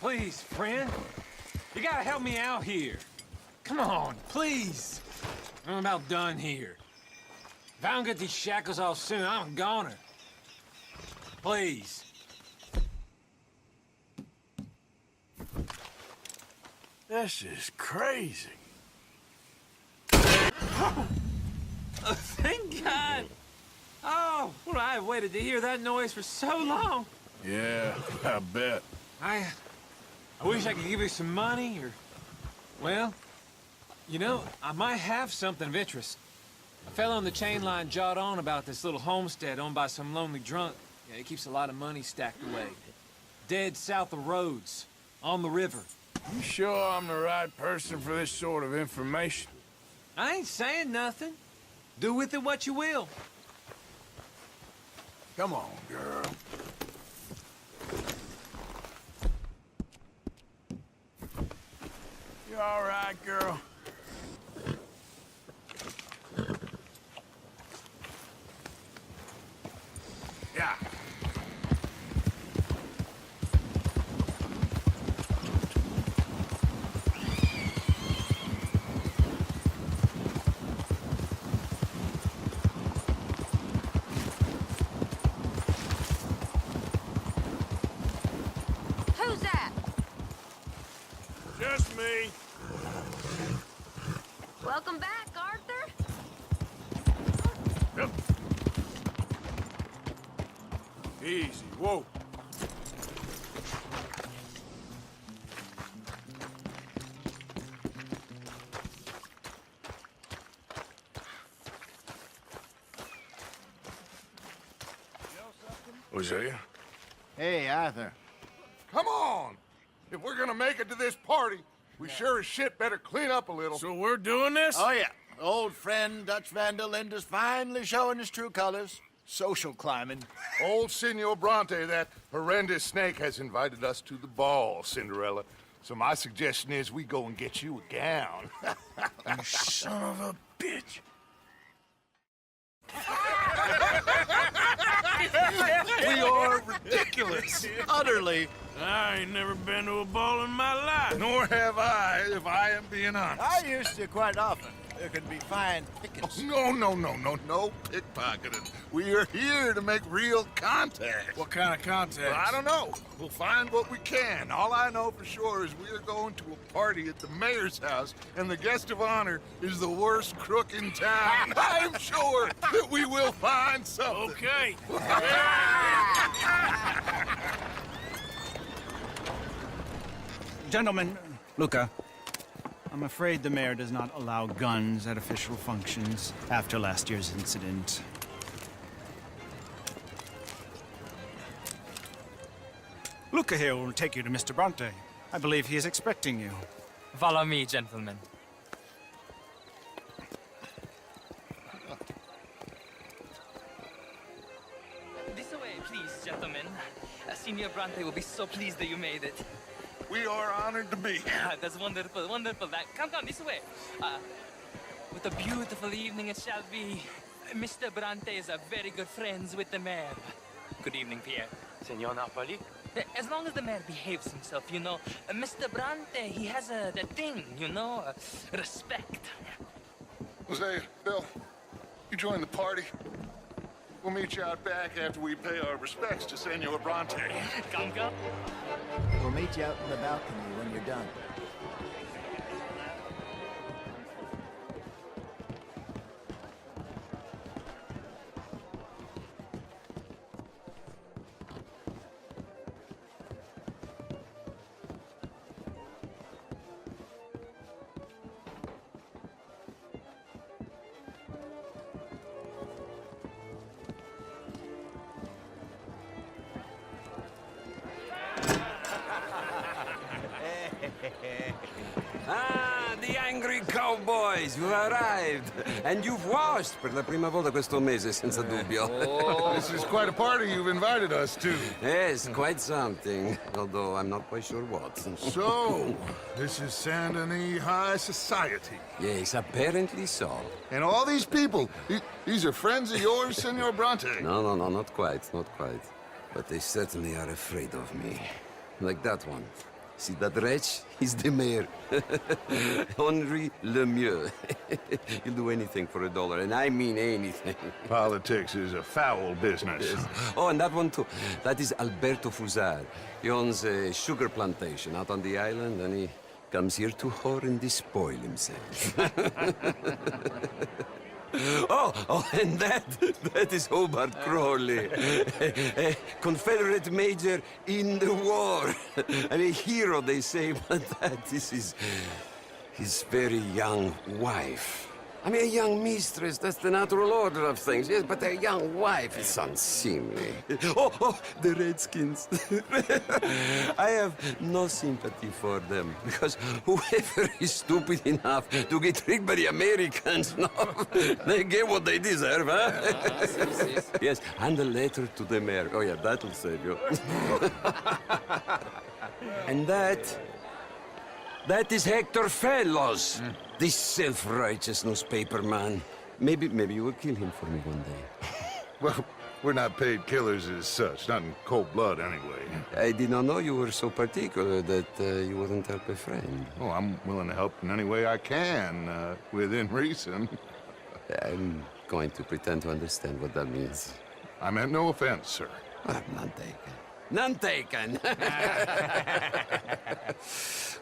Please, friend. You gotta help me out here. Come on, please. I'm about done here. If I don't get these shackles off soon, I'm a goner. Please. This is crazy. Oh, thank God. Oh, well, I've waited to hear that noise for so long. Yeah, I bet. I wish I could give you some money, or... Well, you know, I might have something of interest. A fellow on the chain line jawed on about this little homestead owned by some lonely drunk. Yeah, he keeps a lot of money stacked away. Dead south of Rhodes, on the river. You sure I'm the right person for this sort of information? I ain't saying nothing. Do with it what you will. Come on, girl. You all right, girl? Yeah. Who's that? Just me. Welcome back, Arthur. Yep. Easy. Whoa. Was that you? Hey, Arthur. Come on! If we're gonna make it to this party, we sure as shit better clean up a little. So we're doing this? Oh, yeah. Old friend Dutch Van der Linde's finally showing his true colors. Social climbing. Old Senor Bronte, that horrendous snake, has invited us to the ball, Cinderella. So my suggestion is we go and get you a gown. You son of a bitch. We are ridiculous. Utterly. I ain't never been to a ball in my life. Nor have I, if I am being honest. I used to quite often. There could be fine pickings. No pickpocketing. We are here to make real contact. What kind of contact? Well, I don't know. We'll find what we can. All I know for sure is we are going to a party at the mayor's house, and the guest of honor is the worst crook in town. I'm sure that we will find something. Okay. Gentlemen, Luca, I'm afraid the mayor does not allow guns at official functions after last year's incident. Luca here will take you to Mr. Bronte. I believe he is expecting you. Follow me, gentlemen. This way, please, gentlemen. Senior Bronte will be so pleased that you made it. We are honored to be here. That's wonderful, wonderful. Come this way. What a beautiful evening it shall be. Mr. Bronte is a very good friends with the mayor. Good evening, Pierre. Senor Napoli? As long as the mayor behaves himself, you know, Mr. Bronte, he has that thing, you know, respect. Jose, Bill, you join the party. We'll meet you out back after we pay our respects to Senor Bronte. Come. We'll meet you out in the balcony when you're done. Ah, the angry cowboys, you've arrived. And you've washed per la prima volta questo mese, senza dubbio. This is quite a party you've invited us to. Yes, quite something. Although I'm not quite sure what. So, this is Saint Denis High Society. Yes, apparently so. And all these people, these are friends of yours, Senor Bronte? No, not quite, not quite. But they certainly are afraid of me. Like that one. See that wretch? He's the mayor. Henri Lemieux. He'll do anything for $1, and I mean anything. Politics is a foul business. Oh, and that one too. That is Alberto Fusar. He owns a sugar plantation out on the island, and he comes here to whore and despoil himself. And that is Hobart Crawley, a Confederate major in the war, and a hero, they say, but that is his very young wife. I mean, a young mistress, that's the natural order of things, yes, but a young wife is unseemly. Oh, the Redskins. I have no sympathy for them, because whoever is stupid enough to get tricked by the Americans, no, they get what they deserve, huh? Yes, and a letter to the mayor. Oh, yeah, that'll save you. And that is Hector Fellows. This self-righteous newspaper man. Maybe you will kill him for me one day. Well, we're not paid killers as such, not in cold blood anyway. I did not know you were so particular that you wouldn't help a friend. Oh, I'm willing to help in any way I can, within reason. I'm going to pretend to understand what that means. I meant no offense, sir. None taken. None taken!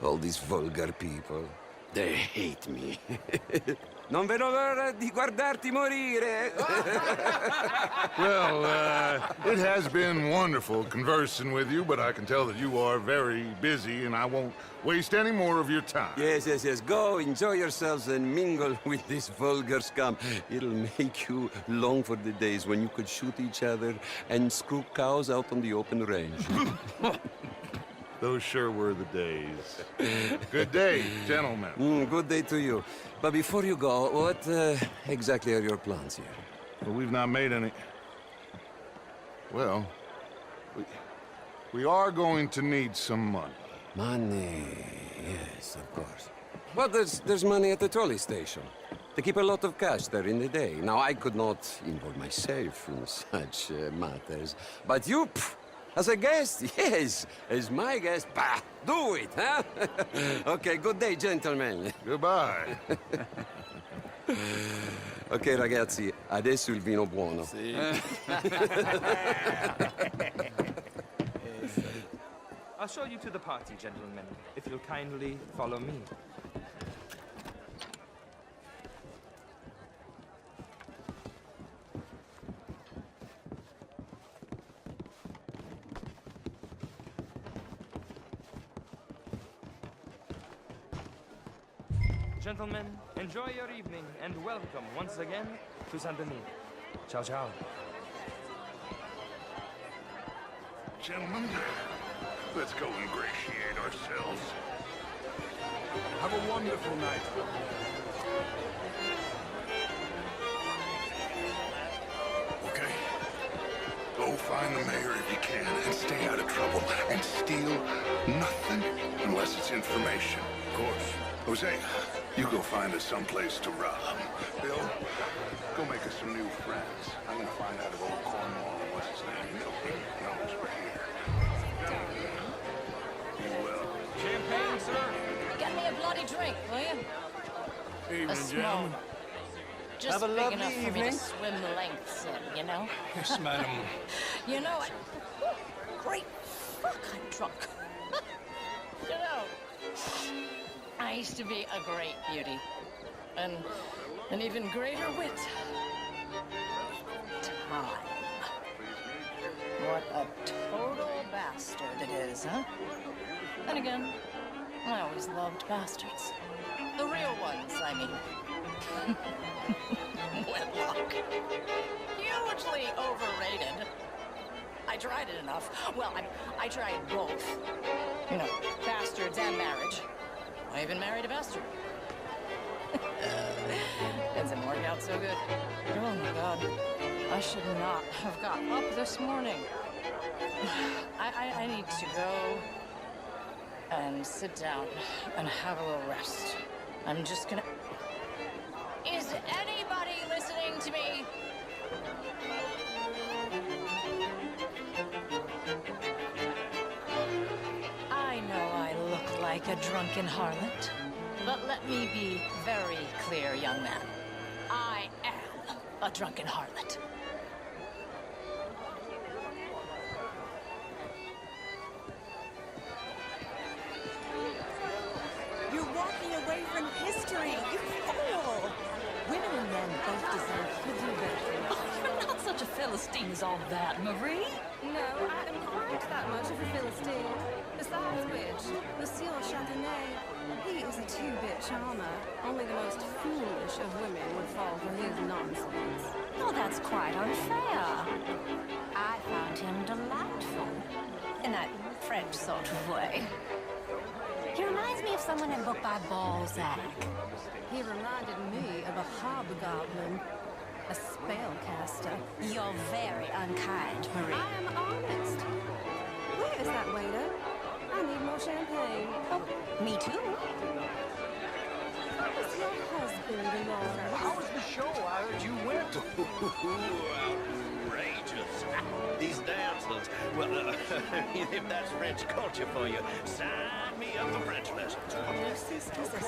All these vulgar people. They hate me. Non vedo l'ora di guardarti morire. Well, it has been wonderful conversing with you, but I can tell that you are very busy, and I won't waste any more of your time. Yes. Go, enjoy yourselves, and mingle with this vulgar scum. It'll make you long for the days when you could shoot each other and screw cows out on the open range. Those sure were the days. Good day, gentlemen. Good day to you. But before you go, what exactly are your plans here? Well, we've not made any... Well, we are going to need some money. Money, yes, of course. Well, there's money at the trolley station. They keep a lot of cash there in the day. Now, I could not involve myself in such matters. But you, as a guest, yes, as my guest, bah, do it, huh? Okay, good day, gentlemen. Goodbye. Ok, ragazzi, adesso il vino buono. I'll show you to the party, gentlemen, if you'll kindly follow me. Gentlemen, enjoy your evening and welcome once again to Saint Denis. Ciao, ciao. Gentlemen, let's go ingratiate ourselves. Have a wonderful night. Okay. Go find the mayor if you can and stay out of trouble. And steal nothing unless it's information. Of course. Jose, you go find us someplace to rob. Bill, go make us some new friends. I'm gonna find out if old Cornwall, what's his name, Milton, knows we're here. Be well. Champagne, sir? Get me a bloody drink, will you? Evening, small. gentlemen. Just Have a big lovely enough for me evening. to swim lengths in, you know? Yes, madam. You know, great fuck, I'm drunk. You know, I used to be a great beauty. And an even greater wit. Time. What a total bastard it is, huh? And again, I always loved bastards. The real ones, I mean. Wedlock. Hugely overrated. I tried it enough. Well, I tried both. You know, bastards and marriage. I even married a bastard. That didn't work out so good. Oh my God. I should not have got up this morning. I need to go and sit down and have a little rest. I'm just gonna... Is anybody listening to me? I know I like a drunken harlot? But let me be very clear, young man. I am a drunken harlot. You're walking away from history, you fool! Women and men both deserve to do better. Oh, you're not such a Philistine as all that, Marie. No, I am quite that much of a Philistine. Besides which, Monsieur Châtenay, he is a two-bit charmer. Only the most foolish of women would fall for his nonsense. Oh, that's quite unfair. I found him delightful. In that French sort of way. He reminds me of someone in a book by Balzac. He reminded me of a hobgoblin, a spellcaster. You're very unkind, Marie. I am honest. Where is that waiter? I need more champagne. Oh, me too. How is your husband, Laura? How was the show? I heard you went. Outrageous. These dancers. Well, if that's French culture for you, sign me up for French lessons. Your sister's a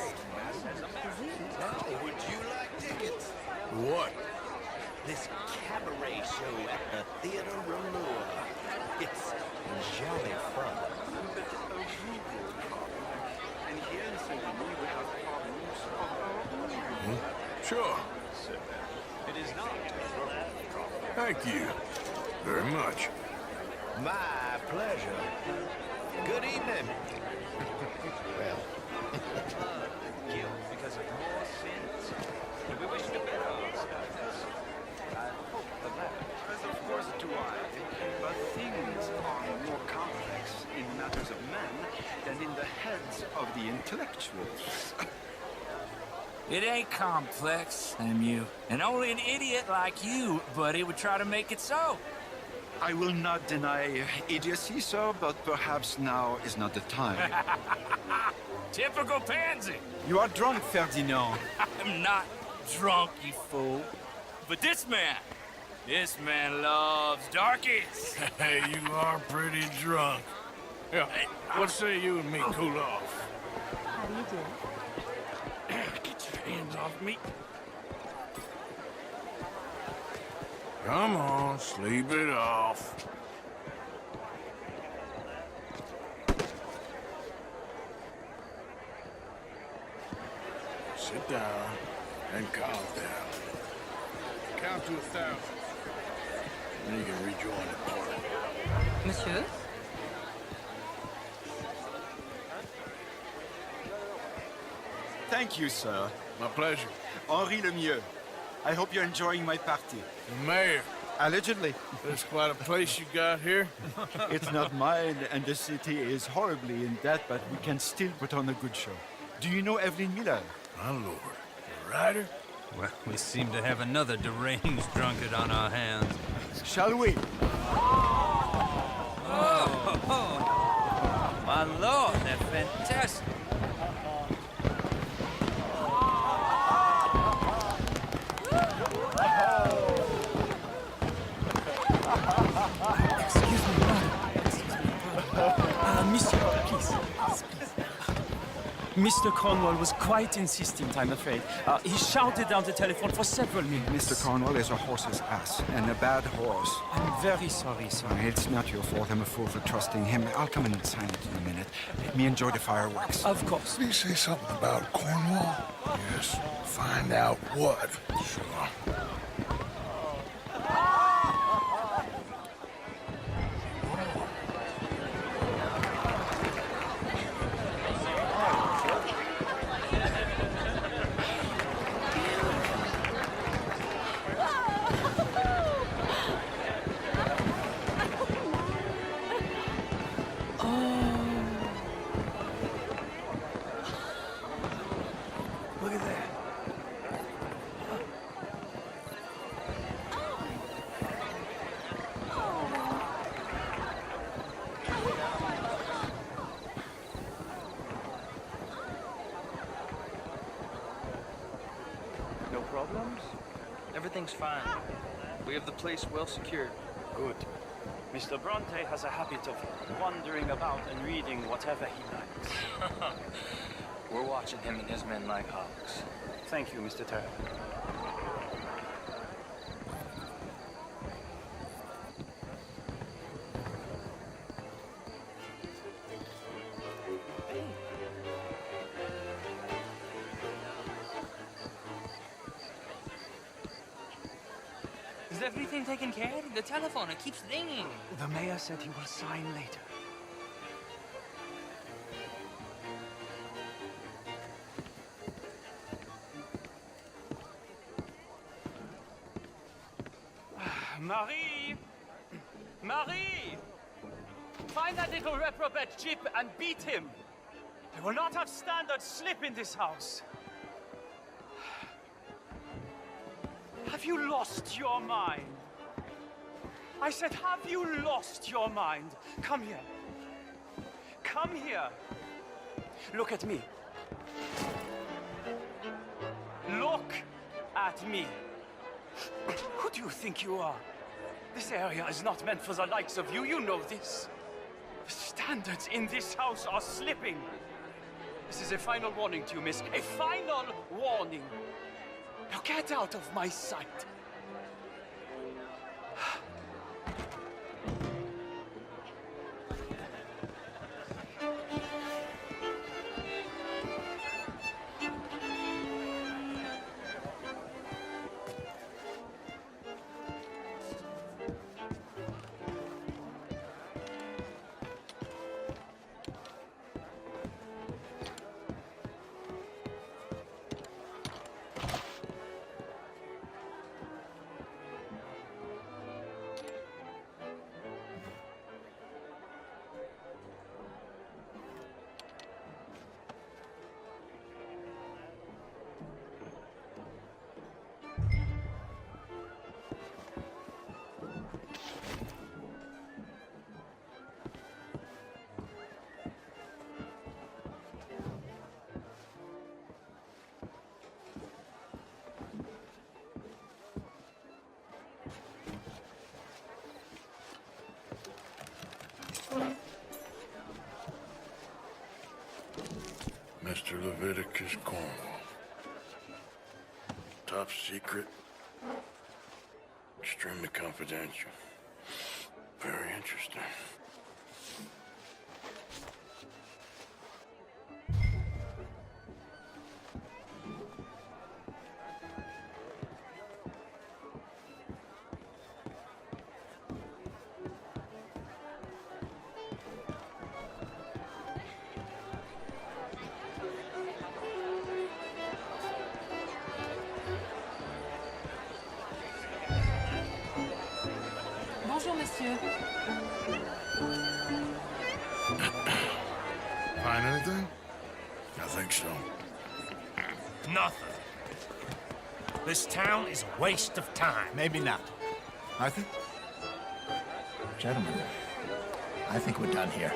Now, would you like tickets? What? This cabaret show at the Theatre Rouleur. It's jolly fun. Sure. It is not. Thank you very much. My pleasure. Good evening. Well, guilt because of more sins. We wish to better ourselves. I hope the latter. As of course do I, but things are more complex in matters of men than in the heads of the intellectuals. It ain't complex, MU. And only an idiot like you, buddy, would try to make it so. I will not deny idiocy, sir, but perhaps now is not the time. Typical pansy. You are drunk, Ferdinand. I'm not drunk, you fool. But this man loves darkies. Hey, you are pretty drunk. Yeah, hey, what say you and me cool off? How do you do? Get your hands off me. Come on, sleep it off. Sit down and calm down. Count to 1,000. Then you can rejoin the party. Monsieur? Thank you, sir. My pleasure. Henri Lemieux. I hope you're enjoying my party. The mayor. Allegedly. There's quite a place you got here. It's not mine, and the city is horribly in debt, but we can still put on a good show. Do you know Evelyn Miller? My lord. The writer? Well, we seem to have another deranged drunkard on our hands. Shall we? Oh, my lord, they're fantastic. Excuse me, Monsieur, please. Mr. Cornwall was quite insistent, I'm afraid. He shouted down the telephone for several minutes. Mr. Cornwall is a horse's ass, and a bad horse. I'm very sorry, sir. It's not your fault. I'm a fool for trusting him. I'll come in and sign it in a minute. Let me enjoy the fireworks. Of course. Did he say something about Cornwall? Yes. Find out what. Sure. Look at that. No problems? Everything's fine. We have the place well secured. Good. Mr. Bronte has a habit of wandering about and reading whatever he likes. watching him and his men like hawks. Thank you, Mr. Turner. Is everything taken care of? The telephone, it keeps ringing. The mayor said he will sign later. Marie! Marie! Find that little reprobate Chip and beat him. I will not have standard slip in this house. Have you lost your mind? I said, have you lost your mind? Come here. Come here. Look at me. Look at me. Who do you think you are? This area is not meant for the likes of you. You know this. The standards in this house are slipping. This is a final warning to you, miss. A final warning. Now get out of my sight. Mr. Leviticus Cornwall. Top secret. Extremely confidential. Very interesting. Bonjour, monsieur. Find anything? I think so. Nothing. This town is a waste of time. Maybe not. Arthur? Gentlemen, I think we're done here.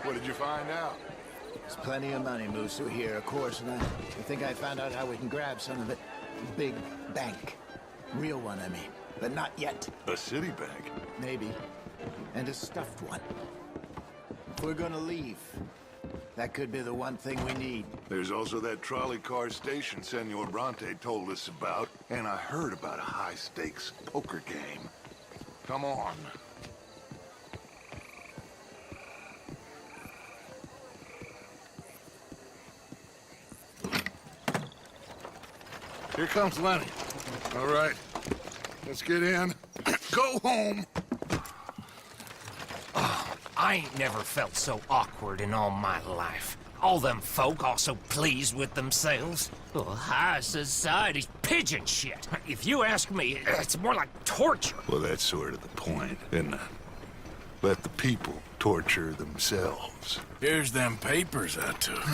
What did you find out? There's plenty of money moves through here, of course, and I think I found out how we can grab some of it. Big bank. Real one, I mean. But not yet. A city bank? Maybe. And a stuffed one. If we're gonna leave, that could be the one thing we need. There's also that trolley car station Senor Bronte told us about, and I heard about a high-stakes poker game. Come on. Here comes Lenny. All right, let's get in. Go home. Oh, I ain't never felt so awkward in all my life. All them folk all so pleased with themselves. Oh, high society's pigeon shit. If you ask me, it's more like torture. Well, that's sort of the point, isn't it? Let the people torture themselves. Here's them papers I took.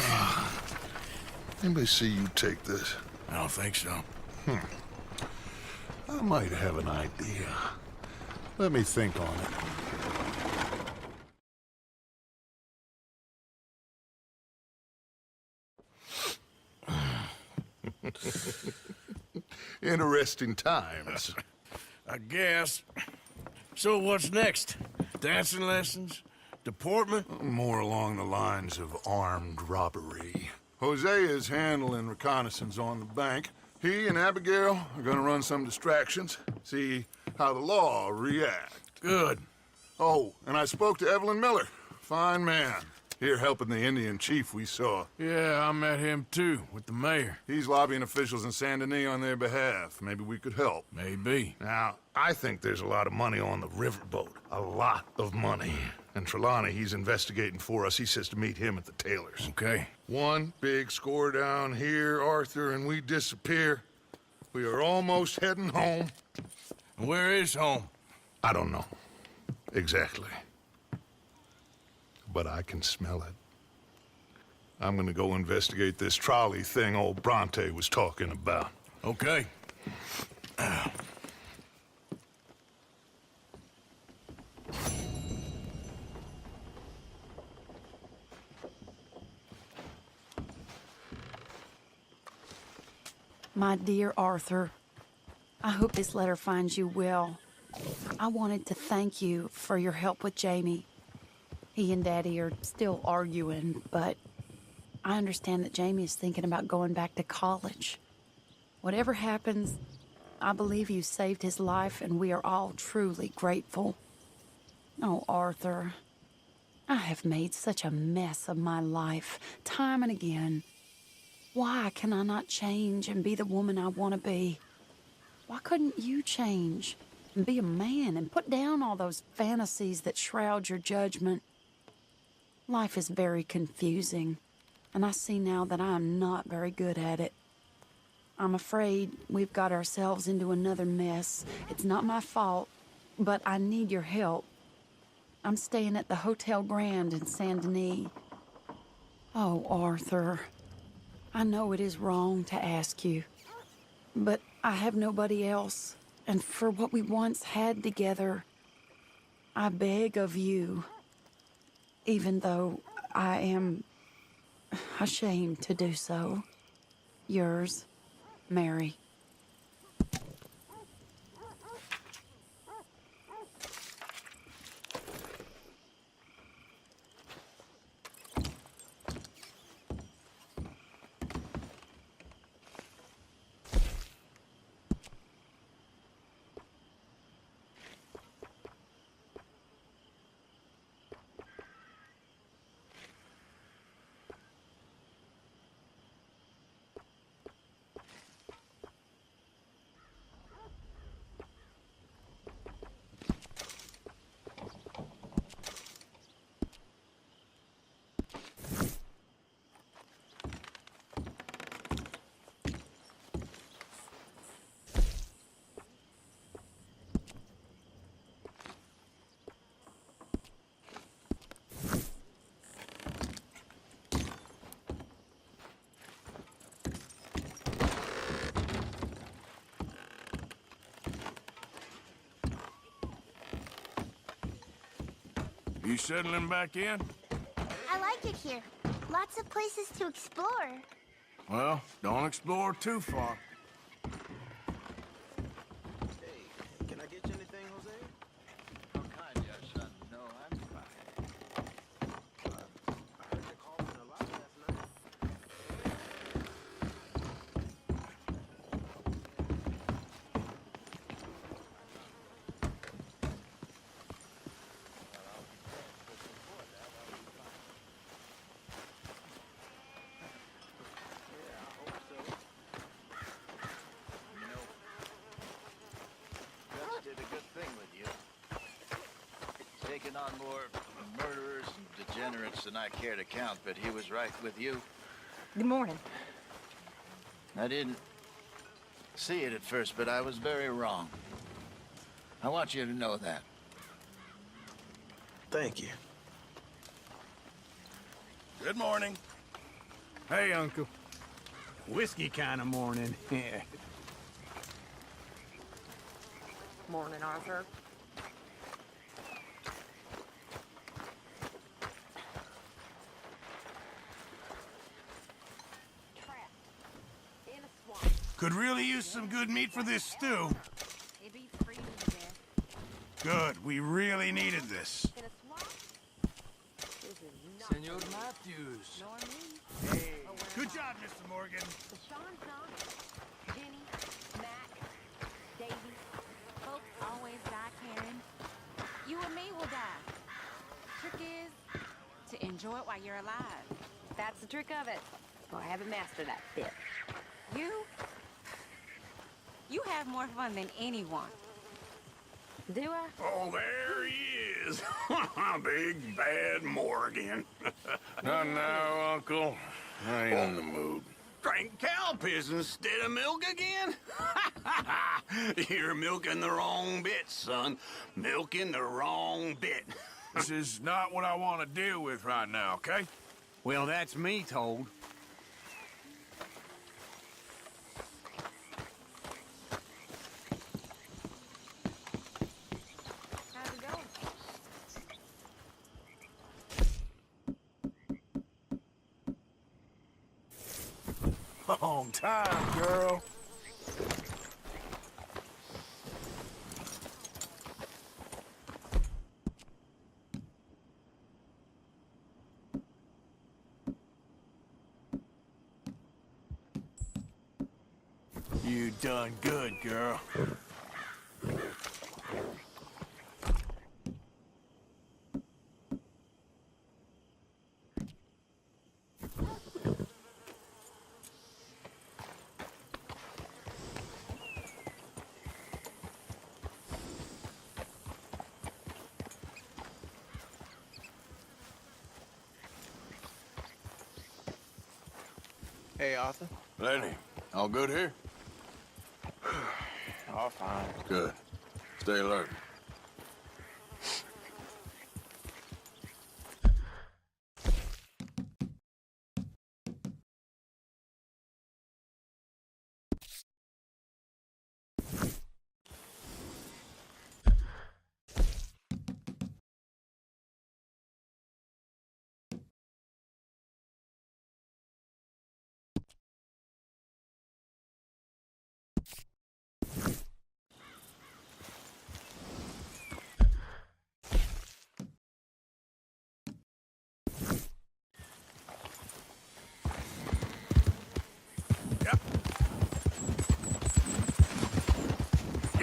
Anybody see you take this? I don't think so. I might have an idea. Let me think on it. Interesting times. I guess. So what's next? Dancing lessons? Deportment? More along the lines of armed robbery. Hosea is handling reconnaissance on the bank. He and Abigail are gonna run some distractions, see how the law react. Good. Oh, and I spoke to Evelyn Miller. Fine man. Here helping the Indian chief we saw. Yeah, I met him too, with the mayor. He's lobbying officials in Saint Denis on their behalf. Maybe we could help. Maybe. Now, I think there's a lot of money on the riverboat. A lot of money. And Trelawney, he's investigating for us. He says to meet him at the Taylor's. Okay. One big score down here, Arthur, and we disappear. We are almost heading home. Where is home? I don't know. Exactly. But I can smell it. I'm gonna go investigate this trolley thing old Bronte was talking about. Okay. My dear Arthur, I hope this letter finds you well. I wanted to thank you for your help with Jamie. He and Daddy are still arguing, but I understand that Jamie is thinking about going back to college. Whatever happens, I believe you saved his life, and we are all truly grateful. Oh, Arthur, I have made such a mess of my life, time and again. Why can I not change and be the woman I want to be? Why couldn't you change and be a man and put down all those fantasies that shroud your judgment? Life is very confusing, and I see now that I am not very good at it. I'm afraid we've got ourselves into another mess. It's not my fault, but I need your help. I'm staying at the Hotel Grand in Saint Denis. Oh, Arthur, I know it is wrong to ask you, but I have nobody else, and for what we once had together, I beg of you, even though I am ashamed to do so. Yours, Mary. You settling back in? I like it here. Lots of places to explore. Well, don't explore too far. Hey, can I get you anything, Jose? How kind, yeah, son. No, I'm fine. I heard you coughing a lot last night. Taking on more murderers and degenerates than I care to count, but he was right with you. Good morning. I didn't see it at first, but I was very wrong. I want you to know that. Thank you. Good morning. Hey, Uncle. Whiskey kind of morning. Morning, Arthur. Could really use some good meat for this stew. Good, we really needed this. Senor Matthews. Hey. Good job, Mr. Morgan. But Sean's not. Jenny, Mac, Davy, folks always die caring. You and me will die. Trick is to enjoy it while you're alive. That's the trick of it. Oh, I haven't mastered that bit. You have more fun than anyone. Do I? Oh, there he is. Big bad Morgan. Not now, Uncle. I ain't in the mood. Drank cow piss instead of milk again? You're milking the wrong bit, son. Milking the wrong bit. This is not what I want to deal with right now, okay? Well, that's me told. How's it going? Long time, girl. You done good, girl. Hey, Arthur. Lenny, all good here? All fine. Good. Stay alert.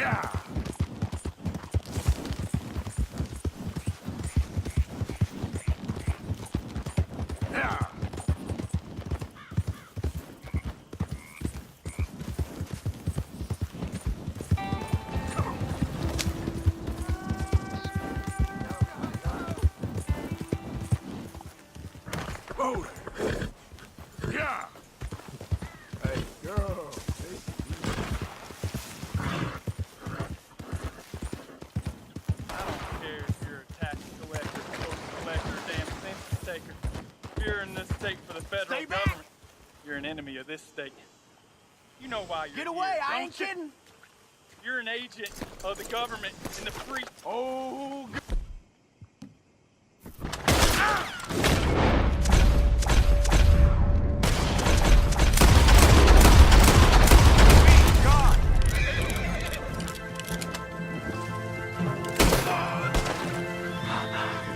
Yeah! Yeah! Whoa! Yeah! Hey, girl! I don't care if you're a tax collector, social collector, damn census taker. If you're in this state for the federal government, you're an enemy of this state. You know why you're Get away, here, I don't ain't you? kidding. You're an agent of the government in the free... Oh,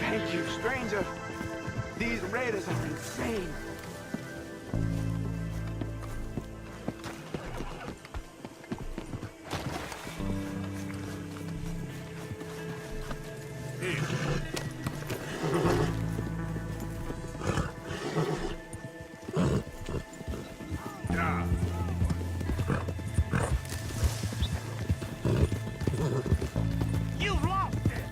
Thank you, stranger. These raiders are insane. yeah! You lost it!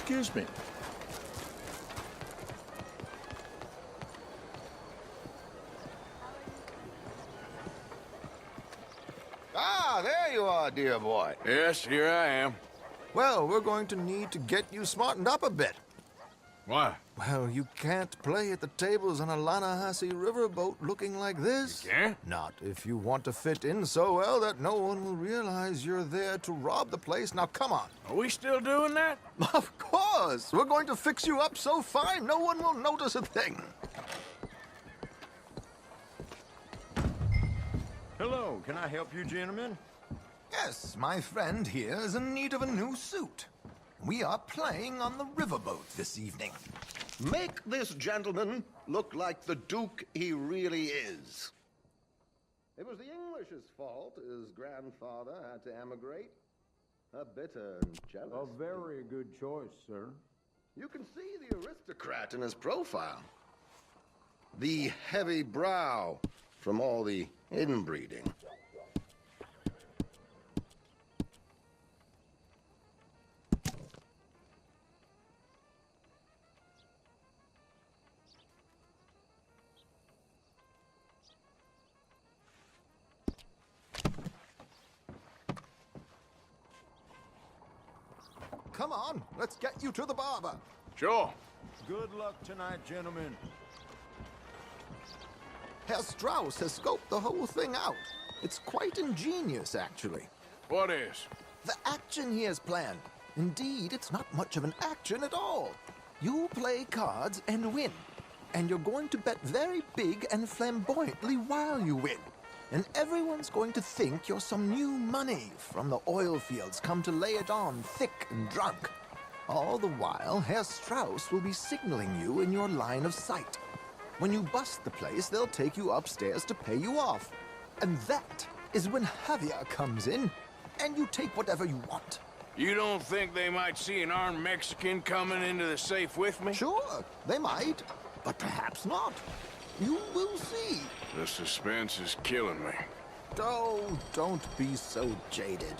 Excuse me. Ah, there you are, dear boy. Yes, here I am. Well, we're going to need to get you smartened up a bit. Why? Well, you can't play at the tables on a Lannahechee riverboat looking like this. You can't? Not if you want to fit in so well that no one will realize you're there to rob the place. Now, come on. Are we still doing that? Of course. We're going to fix you up so fine no one will notice a thing. Hello, can I help you, gentlemen? Yes, my friend here is in need of a new suit. We are playing on the riverboat this evening. Make this gentleman look like the Duke he really is. It was the English's fault his grandfather had to emigrate. A bitter and jealous. A very good choice, sir. You can see the aristocrat in his profile. The heavy brow from all the inbreeding. Come on, let's get you to the barber. Sure. Good luck tonight, gentlemen. Herr Strauss has scoped the whole thing out. It's quite ingenious, actually. What is? The action he has planned. Indeed, it's not much of an action at all. You play cards and win. And you're going to bet very big and flamboyantly while you win. And everyone's going to think you're some new money from the oil fields come to lay it on thick and drunk. All the while, Herr Strauss will be signaling you in your line of sight. When you bust the place, they'll take you upstairs to pay you off. And that is when Javier comes in, and you take whatever you want. You don't think they might see an armed Mexican coming into the safe with me? Sure, they might, but perhaps not. You will see. The suspense is killing me. Oh, don't be so jaded.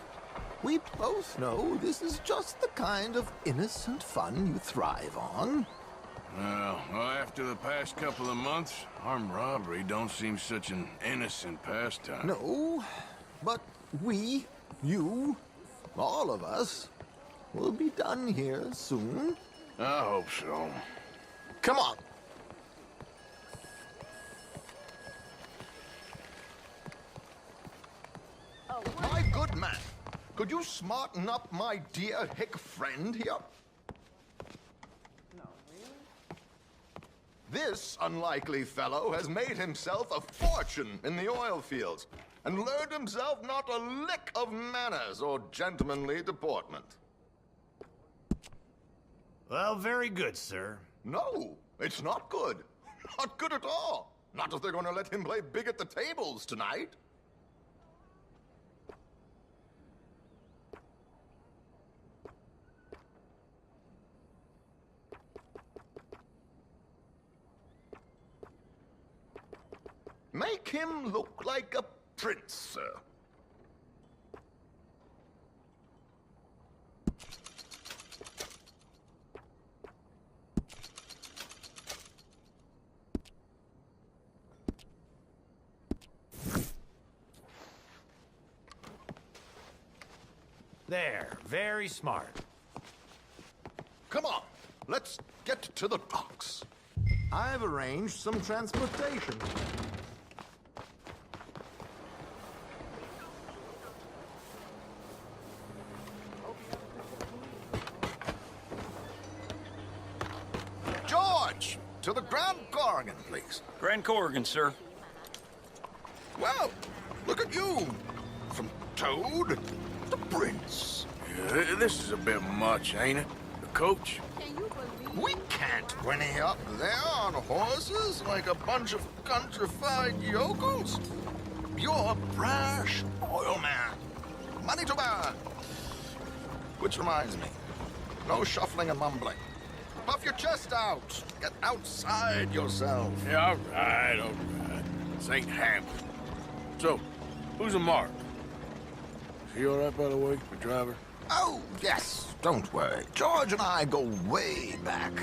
We both know this is just the kind of innocent fun you thrive on. Well, after the past couple of months, armed robbery don't seem such an innocent pastime. No, but we, you, all of us, will be done here soon. I hope so. Come on. My good man, could you smarten up my dear hick friend here? No, really? This unlikely fellow has made himself a fortune in the oil fields and learned himself not a lick of manners or gentlemanly deportment. Well, very good, sir. No, it's not good. Not good at all. Not if they're going to let him play big at the tables tonight. Make him look like a prince, sir. There, very smart. Come on, let's get to the docks. I've arranged some transportation. George, to the Grand Corrigan, please. Grand Corrigan, sir. Well, look at you. From Toad to Prince. Yeah, this is a bit much, ain't it? The coach? We can't whinny up there on horses like a bunch of countrified yokels. You're a brash oil man. Money to burn. Which reminds me, no shuffling and mumbling. Puff your chest out. Get outside yourself. Yeah, all right. This ain't happening. So, who's a mark? Is he all right, by the way, the driver? Oh, yes, don't worry. George and I go way back.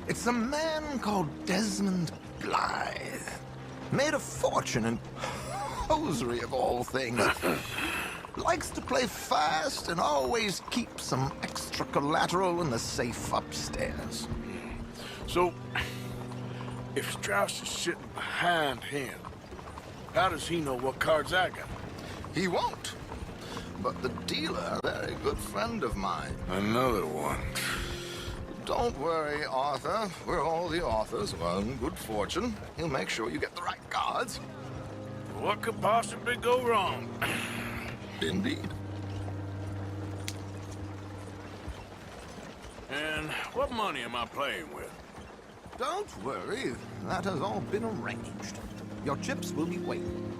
It's a man called Desmond Blythe. Made a fortune in hosiery of all things. Likes to play fast and always keeps some extra collateral in the safe upstairs. So, if Strauss is sitting behind him, how does he know what cards I got? He won't. But the dealer, a very good friend of mine. Another one. Don't worry, Arthur. We're all the authors of our own good fortune. He'll make sure you get the right cards. What could possibly go wrong? Indeed. And what money am I playing with? Don't worry. That has all been arranged. Your chips will be waiting.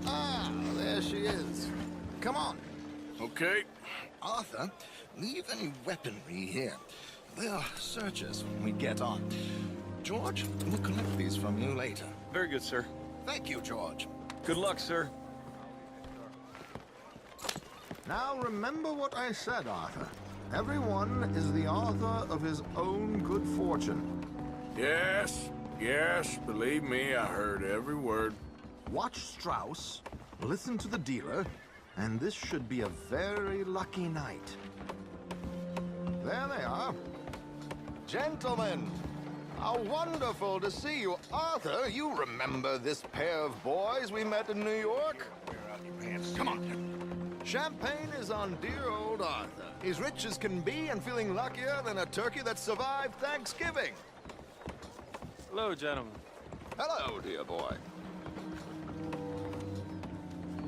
Ah, there she is. Come on. Okay. Arthur, leave any weaponry here. They'll search us when we get on. George, we'll collect these from you later. Very good, sir. Thank you, George. Good luck, sir. Now remember what I said, Arthur. Everyone is the author of his own good fortune. Yes, believe me, I heard every word. Watch Strauss, listen to the dealer, and this should be a very lucky night. There they are. Gentlemen, how wonderful to see you. Arthur, you remember this pair of boys we met in New York? Wear out your pants. Come on. Champagne is on dear old Arthur. He's rich as can be and feeling luckier than a turkey that survived Thanksgiving. Hello, gentlemen. Hello, dear boy.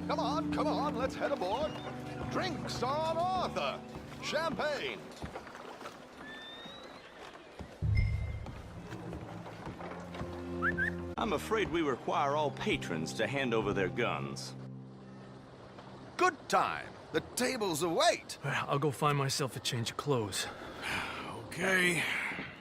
Come on, let's head aboard. Drinks on Arthur. Champagne. I'm afraid we require all patrons to hand over their guns. Good time. The tables await. I'll go find myself a change of clothes. Okay.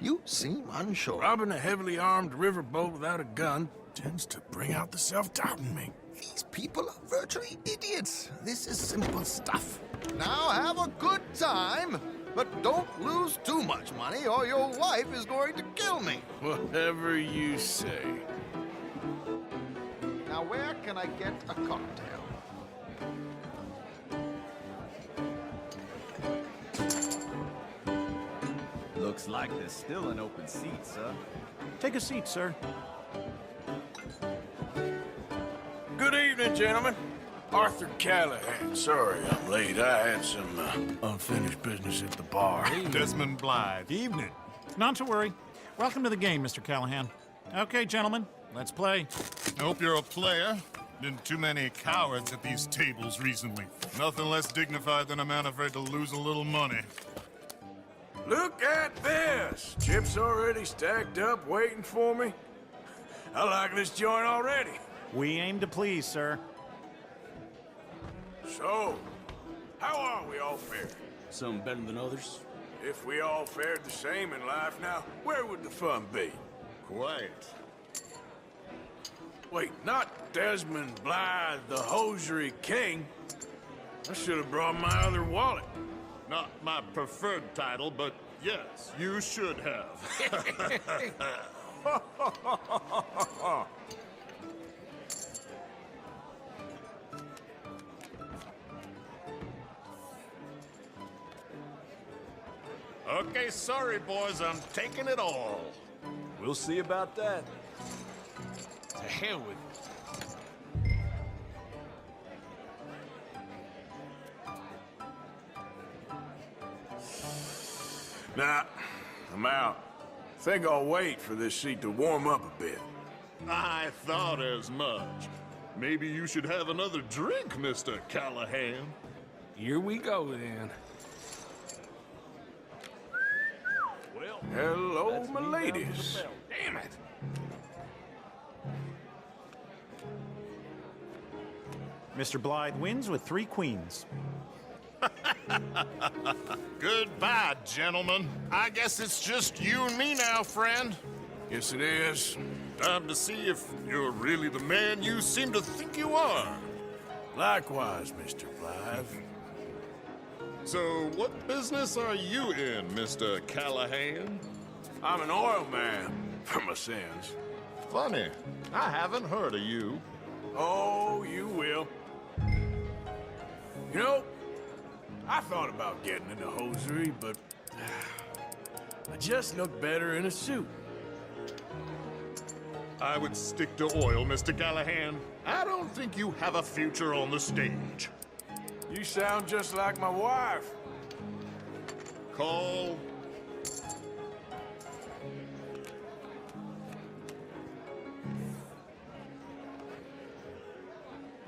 You seem unsure. Robbing a heavily armed riverboat without a gun tends to bring out the self-doubt in me. These people are virtually idiots. This is simple stuff. Now have a good time, but don't lose too much money or your wife is going to kill me. Whatever you say. Now where can I get a cocktail? Looks like there's still an open seat, sir. Take a seat, sir. Good evening, gentlemen. Arthur Callahan. Sorry I'm late. I had some unfinished business at the bar. Desmond Blythe. Evening. Not to worry. Welcome to the game, Mr. Callahan. Okay, gentlemen, let's play. I hope you're a player. Been too many cowards at these tables recently. Nothing less dignified than a man afraid to lose a little money. Look at this! Chips already stacked up, waiting for me. I like this joint already. We aim to please, sir. So, how are we all fared? Some better than others. If we all fared the same in life now, where would the fun be? Quiet. Wait, not Desmond Blythe, the hosiery king. I should have brought my other wallet. Not my preferred title, but yes, you should have. Okay, sorry, boys, I'm taking it all. We'll see about that. To hell with it. Nah, I'm out. Think I'll wait for this seat to warm up a bit. I thought as much. Maybe you should have another drink, Mr. Callahan. Here we go, then. Well, hello, my ladies. Damn it! Mr. Blythe wins with 3 queens. Goodbye, gentlemen. I guess it's just you and me now, friend. Yes, it is. Time to see if you're really the man you seem to think you are. Likewise, Mr. Blythe. So, what business are you in, Mr. Callahan? I'm an oil man, for my sins. Funny, I haven't heard of you. Oh, you will. You know, I thought about getting into hosiery, but I just look better in a suit. I would stick to oil, Mr. Callahan. I don't think you have a future on the stage. You sound just like my wife. Call.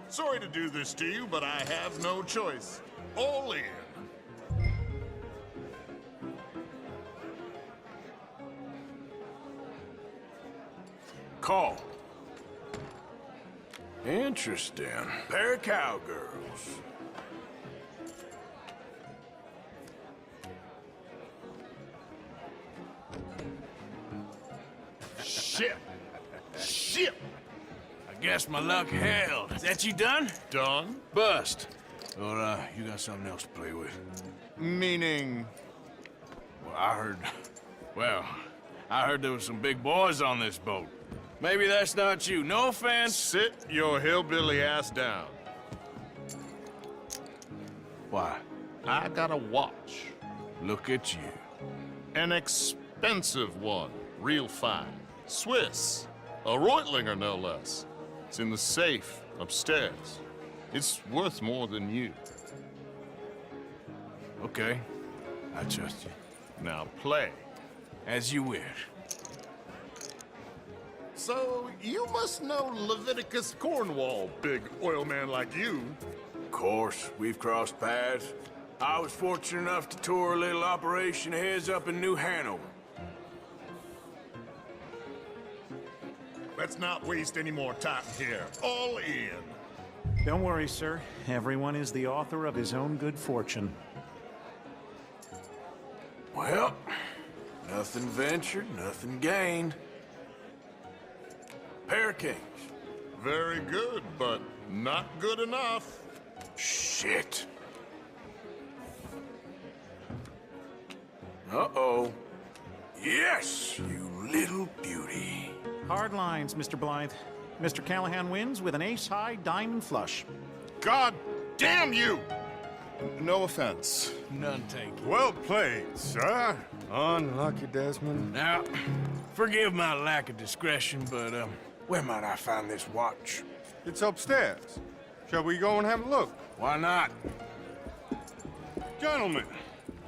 Sorry to do this to you, but I have no choice. All in. Call. Interesting. Pair of cowgirls. Shit! Shit! I guess my luck held. Is that you done? Done? Bust. Or, you got something else to play with? Meaning? Well, I heard there was some big boys on this boat. Maybe that's not you. No offense. Sit your hillbilly ass down. Why? I got a watch. Look at you. An expensive one. Real fine. Swiss. A Reutlinger, no less. It's in the safe upstairs. It's worth more than you. Okay. I trust you. Now play. As you wish. So, you must know Leviticus Cornwall, big oil man like you. Of course, we've crossed paths. I was fortunate enough to tour a little operation of his up in New Hanover. Let's not waste any more time here. All in. Don't worry, sir. Everyone is the author of his own good fortune. Well, nothing ventured, nothing gained. Pair of kings. Very good, but not good enough. Shit. Uh-oh. Yes, you little beauty. Hard lines, Mr. Blythe. Mr. Callahan wins with an ace-high diamond flush. God damn you! No offense. None taken. Well played, sir. Unlucky, Desmond. Now, forgive my lack of discretion, but, where might I find this watch? It's upstairs. Shall we go and have a look? Why not? Gentlemen.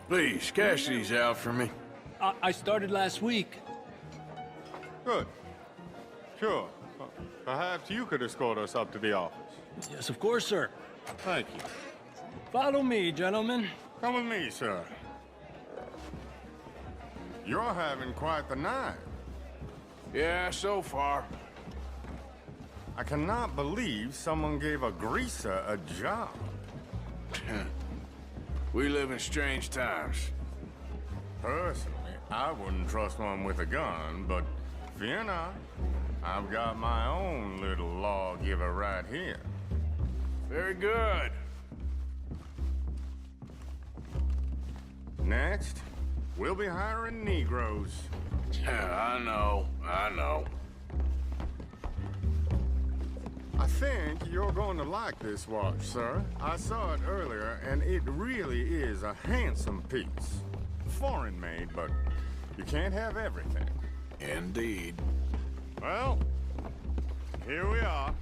Please, cash these out for me. I started last week. Good. Sure. Perhaps you could escort us up to the office. Yes, of course, sir. Thank you. Follow me, gentlemen. Come with me, sir. You're having quite the night. Yeah, so far. I cannot believe someone gave a greaser a job. We live in strange times. Personally, I wouldn't trust one with a gun, but fear not. I've got my own little lawgiver right here. Very good. Next, we'll be hiring Negroes. Yeah, I know. I think you're going to like this watch, sir. I saw it earlier, and it really is a handsome piece. Foreign made, but you can't have everything. Indeed. Well, here we are.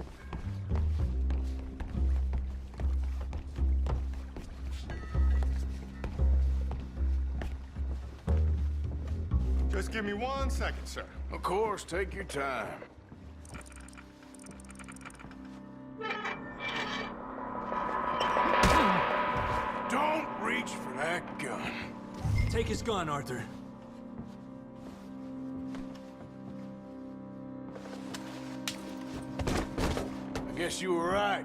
Just give me 1 second, sir. Of course, take your time. Don't reach for that gun. Take his gun, Arthur. I guess you were right.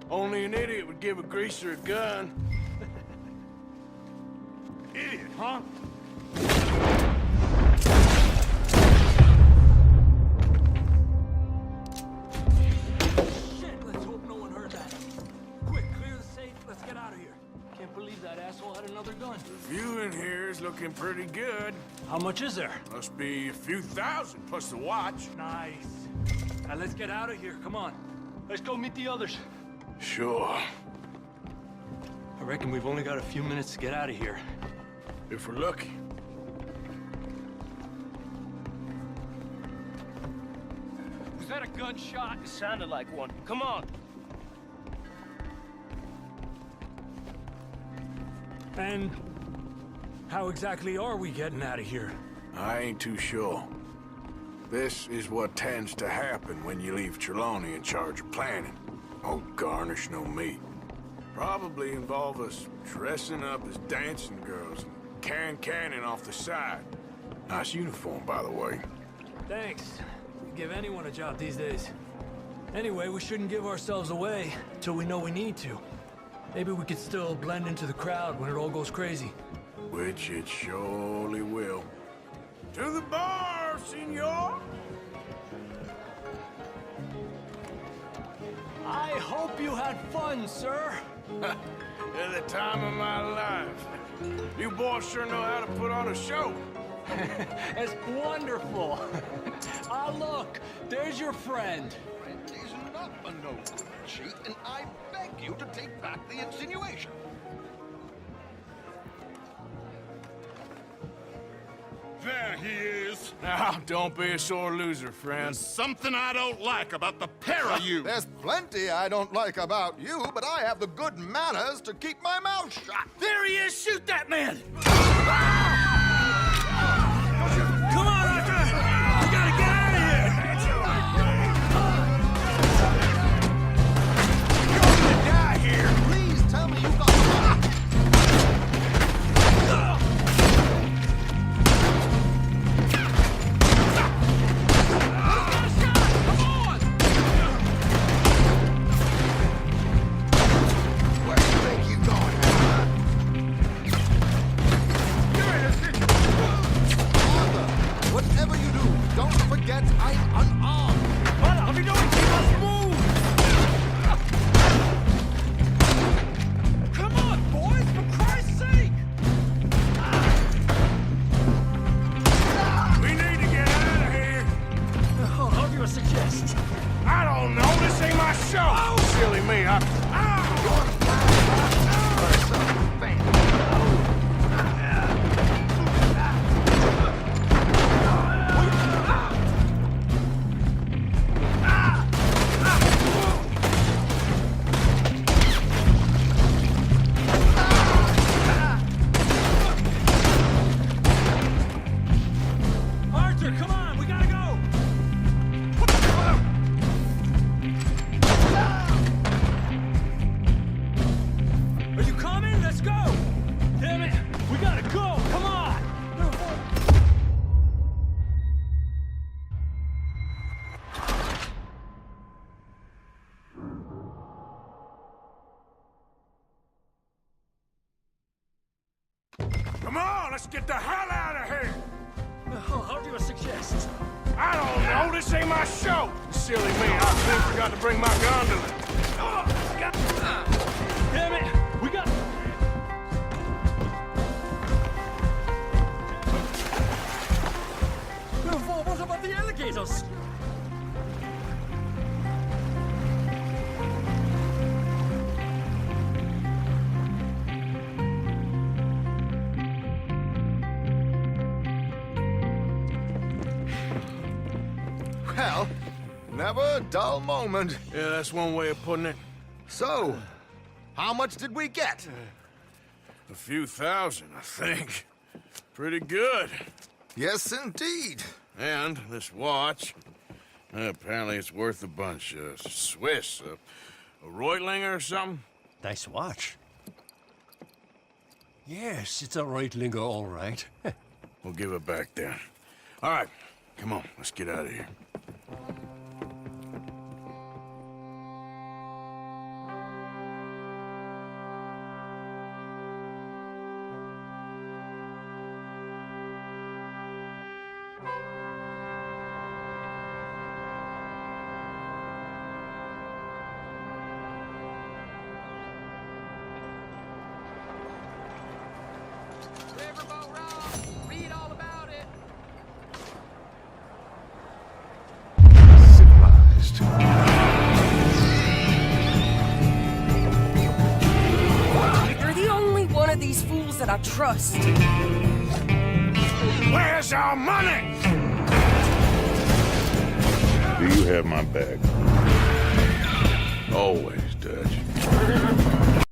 Only an idiot would give a greaser a gun. Idiot, huh? Shit, let's hope no one heard that. Quick, clear the safe. Let's get out of here. Can't believe that asshole pretty good. How much is there? Must be a few thousand plus the watch. Nice. Now let's get out of here. Come on. Let's go meet the others. Sure. I reckon we've only got a few minutes to get out of here. If we're lucky. Was that a gunshot? It sounded like one. Come on. And how exactly are we getting out of here? I ain't too sure. This is what tends to happen when you leave Trelawney in charge of planning. Oh, garnish no meat. Probably involve us dressing up as dancing girls and carrying cannon off the side. Nice uniform, by the way. Thanks. Give anyone a job these days. Anyway, we shouldn't give ourselves away till we know we need to. Maybe we could still blend into the crowd when it all goes crazy. Which it surely will. To the bar, senor! I hope you had fun, sir. At the time of my life. You boys sure know how to put on a show. It's wonderful. Ah, look, there's your friend. He's not a no cheat, and I beg you to take back the insinuation. There he is. Now, don't be a sore loser, friend. There's something I don't like about the pair of you. There's plenty I don't like about you, but I have the good manners to keep my mouth shut. There he is! Shoot that man! Come on, Arthur! We gotta get out of here! You're gonna die here! Please tell me you got the whatever you do, don't forget I'm unarmed. What are we doing? We must move! Come on, boys, for Christ's sake! We need to get out of here. Oh, how do you suggest? I don't know. This ain't my show. Oh. Silly me. Arthur, come on, we gotta go! Are you coming? Let's go! Damn it, we gotta go! Come on! Come on, let's get the hell out of here. Oh, how do you suggest? I don't know. This ain't my show. Silly me. I forgot to bring my gondola. Oh, God. Damn it! We got... What about the alligators? Well, never a dull moment. Yeah, that's one way of putting it. So, how much did we get? A few thousand, I think. Pretty good. Yes, indeed. And this watch, apparently it's worth a bunch. Swiss, a Reutlinger or something? Nice watch. Yes, it's a Reutlinger, all right. We'll give it back then. All right, come on, let's get out of here. Riverboat rock! these fools that I trust. Where's our money? Do you have my back? Always, Dutch.